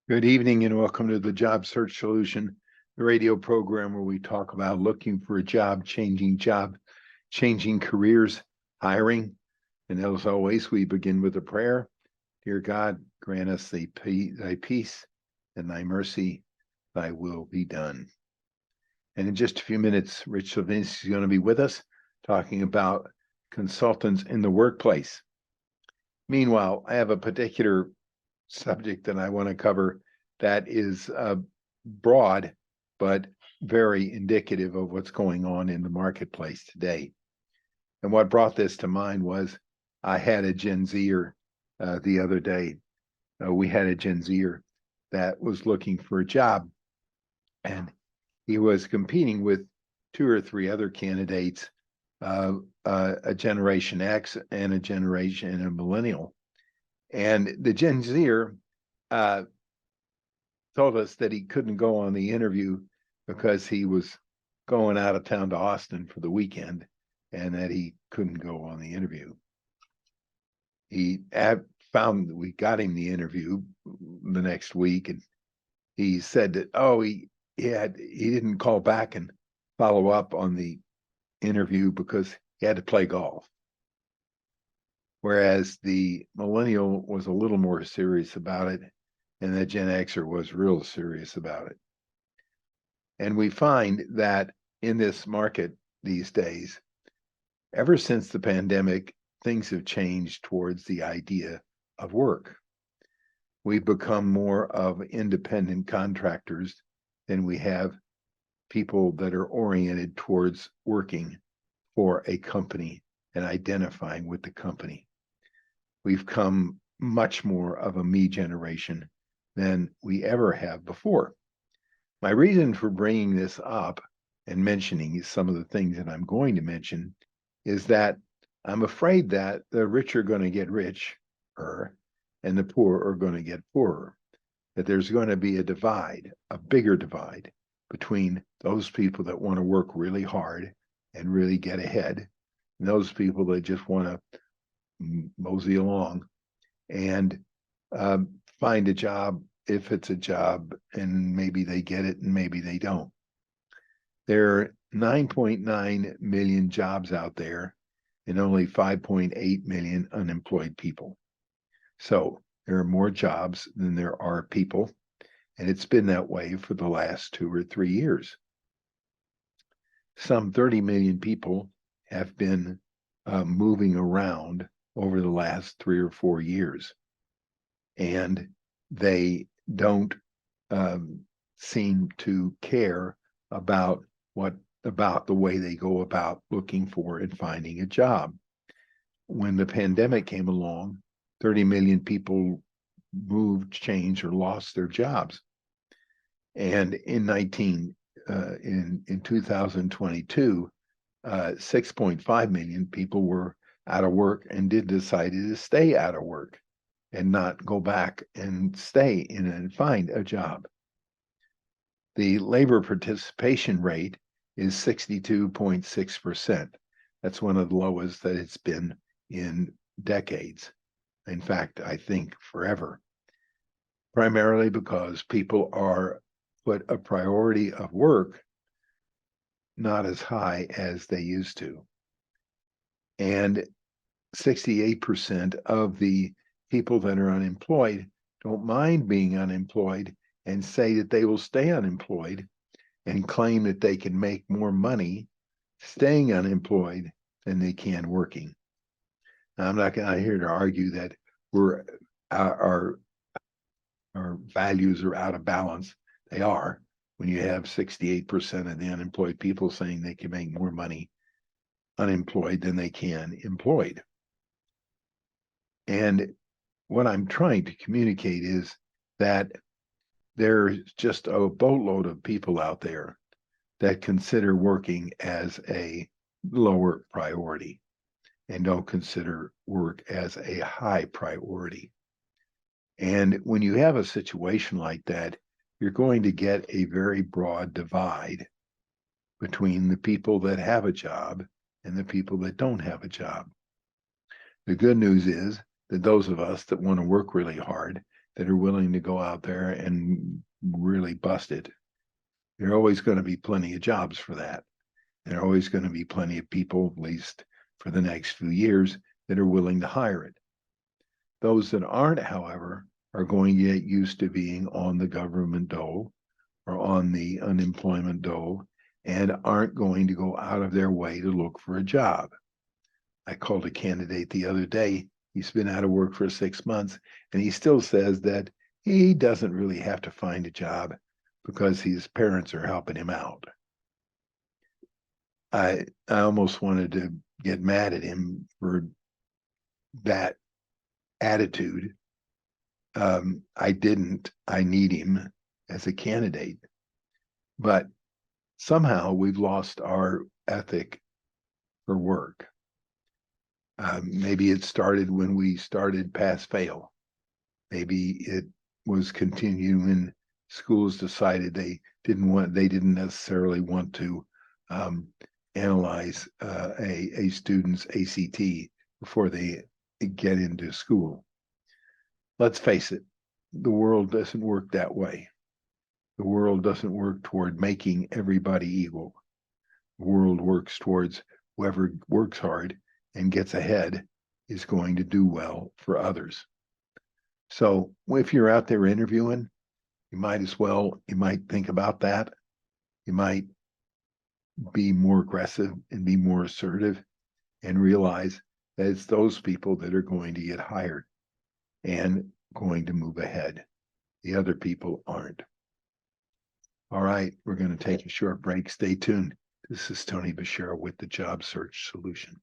Good evening and welcome to the Job Search Solution, the radio program where we talk about looking for a job, changing careers, hiring. And as always, we begin with a prayer. Dear God, grant us thy peace and thy mercy, thy will be done. And in just a few minutes, Rich Levinsky is going to be with us talking about consultants in the workplace. Meanwhile, I have a particular subject that I want to cover that is broad, but very indicative of what's going on in the marketplace today. And what brought this to mind was I had a Gen Zer the other day. We had a Gen Zer that was looking for a job, and he was competing with two or three other candidates, a Generation X and a millennial. And the Gen Zer told us that he couldn't go on the interview because he was going out of town to Austin for the weekend and that he couldn't go on the interview. He found that we got him the interview the next week, and he said that, he didn't call back and follow up on the interview because he had to play golf. Whereas the millennial was a little more serious about it, and the Gen Xer was real serious about it. And we find that in this market these days, ever since the pandemic, things have changed towards the idea of work. We've become more of independent contractors than we have people that are oriented towards working for a company and identifying with the company. We've come much more of a me generation than we ever have before. My reason for bringing this up and mentioning some of the things that I'm going to mention is that I'm afraid that the rich are going to get richer and the poor are going to get poorer, that there's going to be a divide, a bigger divide between those people that want to work really hard and really get ahead, and those people that just want to mosey along and find a job if it's a job, and maybe they get it and maybe they don't. There are 9.9 million jobs out there and only 5.8 million unemployed people. So there are more jobs than there are people, and it's been that way for the last 2 or 3 years. Some 30 million people have been moving around over the last 3 or 4 years, and they don't seem to care about the way they go about looking for and finding a job. When the pandemic came along, 30 million people moved, changed, or lost their jobs. And in 2022, 6.5 million people were out of work and decided to stay out of work and not go back and stay in and find a job. The labor participation rate is 62.6%. That's one of the lowest that it's been in decades. In fact, I think forever. Primarily because people are put a priority of work not as high as they used to. And 68% of the people that are unemployed don't mind being unemployed and say that they will stay unemployed and claim that they can make more money staying unemployed than they can working. Now, I'm not here to argue that our values are out of balance. They are when you have 68% of the unemployed people saying they can make more money unemployed than they can employed. And what I'm trying to communicate is that there's just a boatload of people out there that consider working as a lower priority and don't consider work as a high priority. And when you have a situation like that, you're going to get a very broad divide between the people that have a job and the people that don't have a job. The good news is that those of us that want to work really hard, that are willing to go out there and really bust it, there are always going to be plenty of jobs for that. There are always going to be plenty of people, at least for the next few years, that are willing to hire it. Those that aren't, however, are going to get used to being on the government dole or on the unemployment dole and aren't going to go out of their way to look for a job. I called a candidate the other day. He's been out of work for 6 months, and he still says that he doesn't really have to find a job because his parents are helping him out. I almost wanted to get mad at him for that attitude. I didn't. I need him as a candidate. But somehow we've lost our ethic for work. Maybe it started when we started pass fail. Maybe it was continued when schools decided they didn't necessarily want to analyze a student's ACT before they get into school. Let's face it, the world doesn't work that way. The world doesn't work toward making everybody equal. The world works towards whoever works hard and gets ahead is going to do well for others. So if you're out there interviewing, you might think about that. You might be more aggressive and be more assertive and realize that it's those people that are going to get hired and going to move ahead. The other people aren't. All right, we're going to take a short break. Stay tuned. This is Tony Bashir with the Job Search Solution.